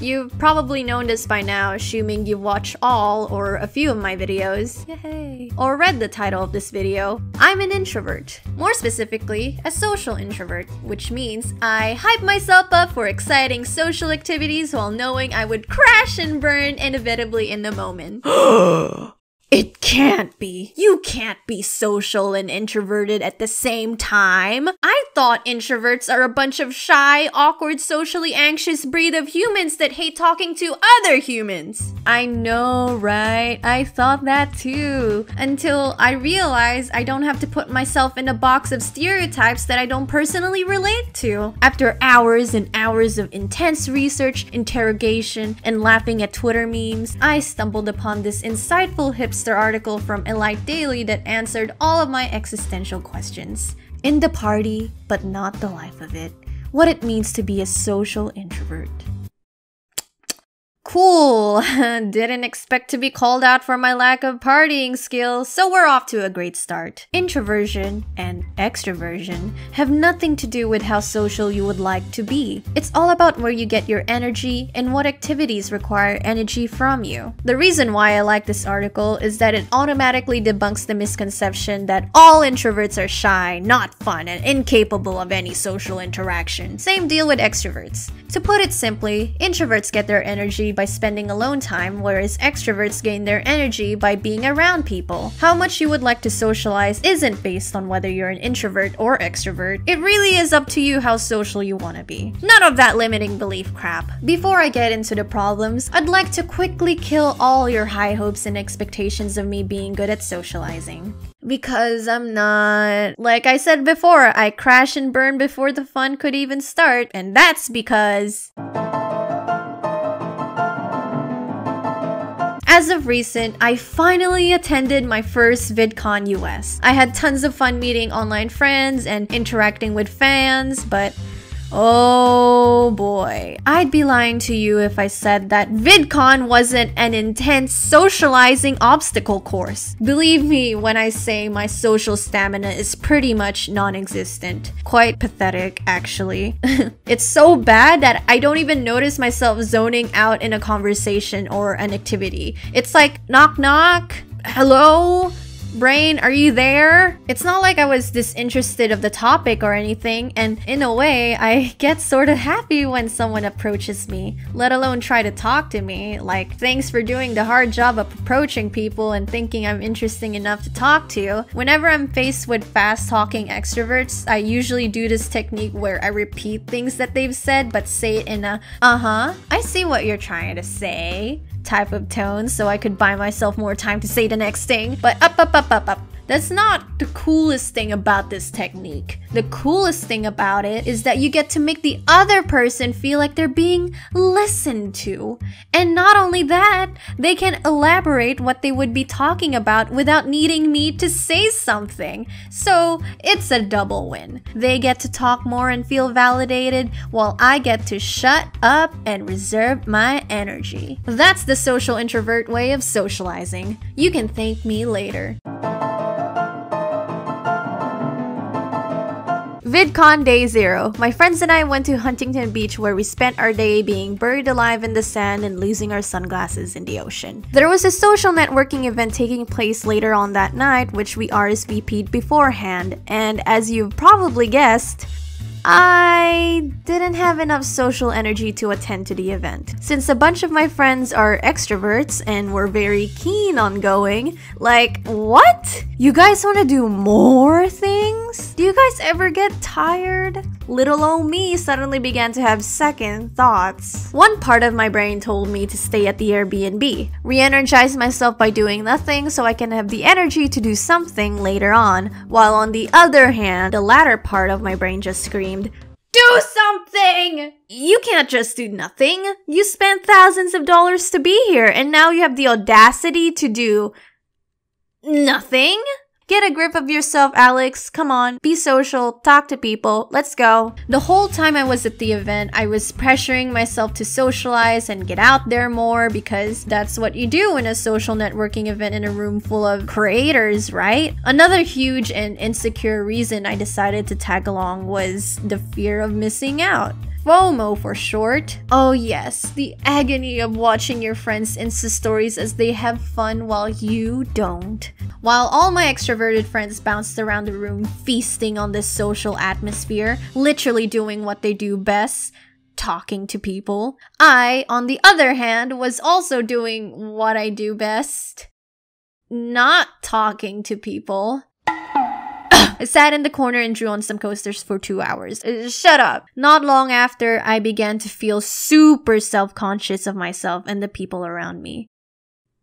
You've probably known this by now, assuming you've watched all or a few of my videos, yay, or read the title of this video. I'm an introvert. More specifically, a social introvert, which means I hype myself up for exciting social activities while knowing I would crash and burn inevitably in the moment. It can't be. You can't be social and introverted at the same time. I thought introverts are a bunch of shy, awkward, socially anxious breed of humans that hate talking to other humans. I know, right? I thought that too. Until I realized I don't have to put myself in a box of stereotypes that I don't personally relate to. After hours and hours of intense research, interrogation, and laughing at Twitter memes, I stumbled upon this insightful hipster article from Elite Daily that answered all of my existential questions. In the party, but not the life of it. What it means to be a social introvert. Cool! Didn't expect to be called out for my lack of partying skills, so we're off to a great start. Introversion and extroversion have nothing to do with how social you would like to be. It's all about where you get your energy and what activities require energy from you. The reason why I like this article is that it automatically debunks the misconception that all introverts are shy, not fun, and incapable of any social interaction. Same deal with extroverts. To put it simply, introverts get their energy by spending alone time, whereas extroverts gain their energy by being around people. How much you would like to socialize isn't based on whether you're an introvert or extrovert. It really is up to you how social you want to be. None of that limiting belief crap. Before I get into the problems, I'd like to quickly kill all your high hopes and expectations of me being good at socializing. Because I'm not. Like I said before, I crash and burn before the fun could even start, and that's because as of recent, I finally attended my first VidCon US. I had tons of fun meeting online friends and interacting with fans, but oh boy, I'd be lying to you if I said that VidCon wasn't an intense socializing obstacle course. Believe me when I say my social stamina is pretty much non-existent. Quite pathetic, actually. It's so bad that I don't even notice myself zoning out in a conversation or an activity. It's like, knock knock, hello? Brain, are you there? It's not like I was disinterested of the topic or anything, and in a way, I get sort of happy when someone approaches me, let alone try to talk to me. Like, thanks for doing the hard job of approaching people and thinking I'm interesting enough to talk to. Whenever I'm faced with fast-talking extroverts, I usually do this technique where I repeat things that they've said, but say it in a, I see what you're trying to say type of tone, so I could buy myself more time to say the next thing. But up. That's not the coolest thing about this technique. The coolest thing about it is that you get to make the other person feel like they're being listened to. And not only that, they can elaborate what they would be talking about without needing me to say something. So it's a double win. They get to talk more and feel validated, while I get to shut up and reserve my energy. That's the social introvert way of socializing. You can thank me later. VidCon Day 0. My friends and I went to Huntington Beach, where we spent our day being buried alive in the sand and losing our sunglasses in the ocean. There was a social networking event taking place later on that night, which we RSVP'd beforehand, and as you've probably guessed, I didn't have enough social energy to attend to the event. Since a bunch of my friends are extroverts and were very keen on going, like, what? You guys want to do more things? Do you guys ever get tired? Little old me suddenly began to have second thoughts. One part of my brain told me to stay at the Airbnb, re-energize myself by doing nothing so I can have the energy to do something later on, while on the other hand, the latter part of my brain just screamed, do something! You can't just do nothing. You spent thousands of dollars to be here, and now you have the audacity to do nothing? Get a grip of yourself, Alex. Come on, be social, talk to people, let's go. The whole time I was at the event, I was pressuring myself to socialize and get out there more, because that's what you do in a social networking event in a room full of creators, right? Another huge and insecure reason I decided to tag along was the fear of missing out. FOMO for short. Oh yes, the agony of watching your friends' Insta stories as they have fun while you don't. While all my extroverted friends bounced around the room feasting on this social atmosphere, literally doing what they do best, talking to people, I, on the other hand, was also doing what I do best, not talking to people. I sat in the corner and drew on some coasters for 2 hours. Shut up. Not long after, I began to feel super self-conscious of myself and the people around me.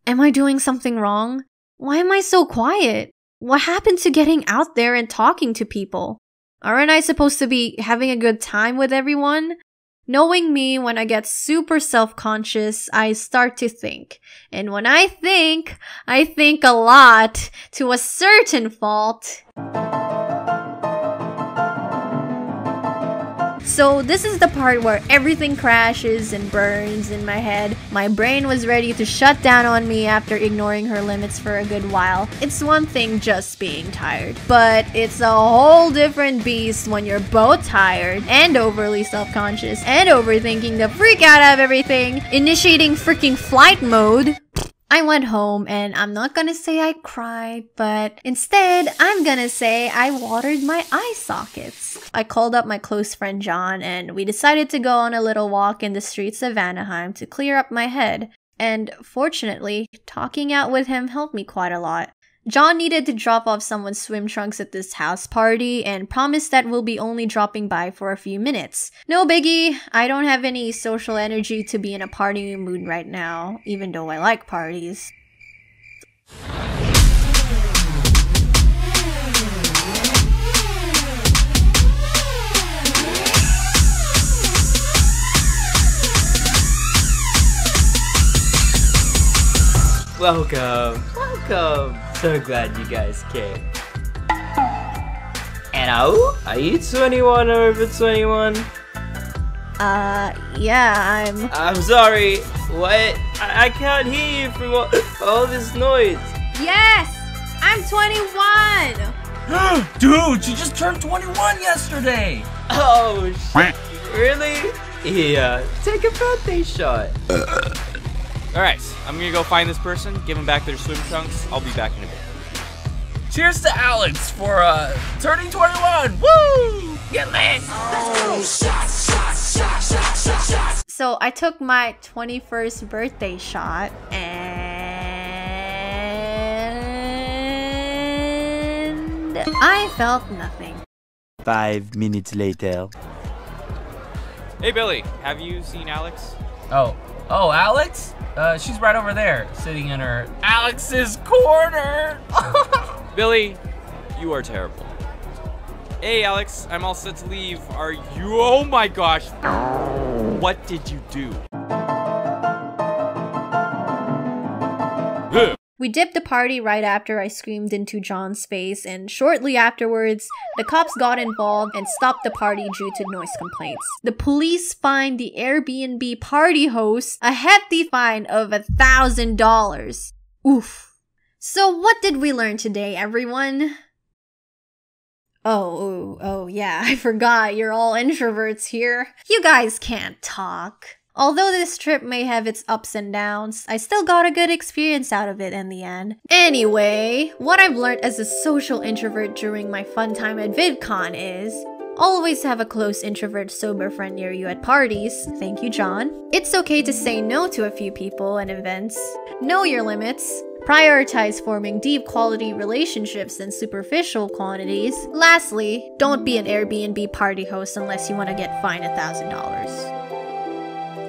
Am I doing something wrong? Why am I so quiet? What happened to getting out there and talking to people? Aren't I supposed to be having a good time with everyone? Knowing me, when I get super self-conscious, I start to think. And when I think a lot, to a certain fault. So this is the part where everything crashes and burns in my head. My brain was ready to shut down on me after ignoring her limits for a good while. It's one thing just being tired, but it's a whole different beast when you're both tired and overly self-conscious and overthinking the freak out of everything, initiating freaking flight mode. I went home and I'm not gonna say I cried, but instead I'm gonna say I watered my eye sockets. I called up my close friend John and we decided to go on a little walk in the streets of Anaheim to clear up my head. And fortunately, talking out with him helped me quite a lot. John needed to drop off someone's swim trunks at this house party and promised that we'll be only dropping by for a few minutes. No biggie, I don't have any social energy to be in a partying mood right now, even though I like parties. Welcome. So glad you guys came. And are you 21 or over 21? Yeah, I'm sorry, what? I can't hear you from all this noise. Yes! I'm 21! Dude, you just turned 21 yesterday! Oh, shit. Really? Yeah, take a birthday shot. Alright, I'm gonna go find this person, give them back their swim trunks. I'll be back in a bit. Cheers to Alex for turning 21! Woo! Get lit! Oh, So I took my 21st birthday shot and I felt nothing. 5 minutes later. Hey Billy, have you seen Alex? Oh, Alex? She's right over there, sitting in her Alex's corner! Billy, you are terrible. Hey Alex, I'm all set to leave. Are you? Oh my gosh. What did you do? We dipped the party right after I screamed into John's face, and shortly afterwards, the cops got involved and stopped the party due to noise complaints. The police fined the Airbnb party host a hefty fine of $1,000. Oof. So what did we learn today, everyone? Oh yeah, I forgot you're all introverts here. You guys can't talk. Although this trip may have its ups and downs, I still got a good experience out of it in the end. Anyway, what I've learned as a social introvert during my fun time at VidCon is always have a close introvert sober friend near you at parties. Thank you, John. It's okay to say no to a few people and events. Know your limits. Prioritize forming deep quality relationships than superficial quantities. Lastly, don't be an Airbnb party host unless you want to get fined $1,000.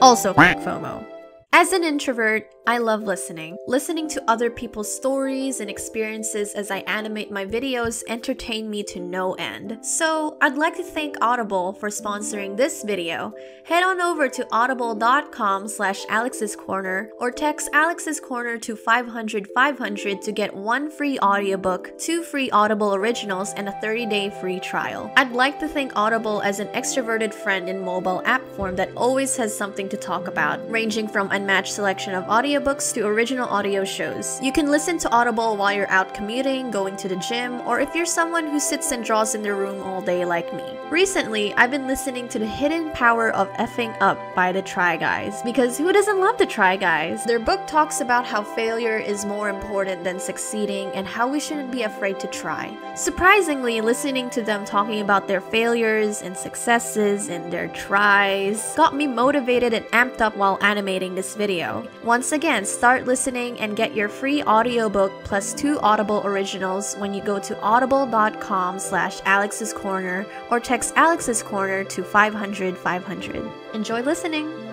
Also, FOMO. As an introvert, I love listening. Listening to other people's stories and experiences as I animate my videos entertain me to no end. So, I'd like to thank Audible for sponsoring this video. Head on over to audible.com/Alex'sCorner or text Alex's Corner to 500-500 to get 1 free audiobook, 2 free Audible originals, and a 30-day free trial. I'd like to thank Audible as an extroverted friend in mobile app platform that always has something to talk about, ranging from unmatched selection of audiobooks to original audio shows. You can listen to Audible while you're out commuting, going to the gym, or if you're someone who sits and draws in their room all day like me. Recently, I've been listening to The Hidden Power of Effing Up by the Try Guys, because who doesn't love the Try Guys? Their book talks about how failure is more important than succeeding and how we shouldn't be afraid to try. Surprisingly, listening to them talking about their failures and successes and their tries got me motivated and amped up while animating this video. Once again, start listening and get your free audiobook plus 2 Audible originals when you go to audible.com/alexscorner or text Alex's Corner to 500 500. Enjoy listening!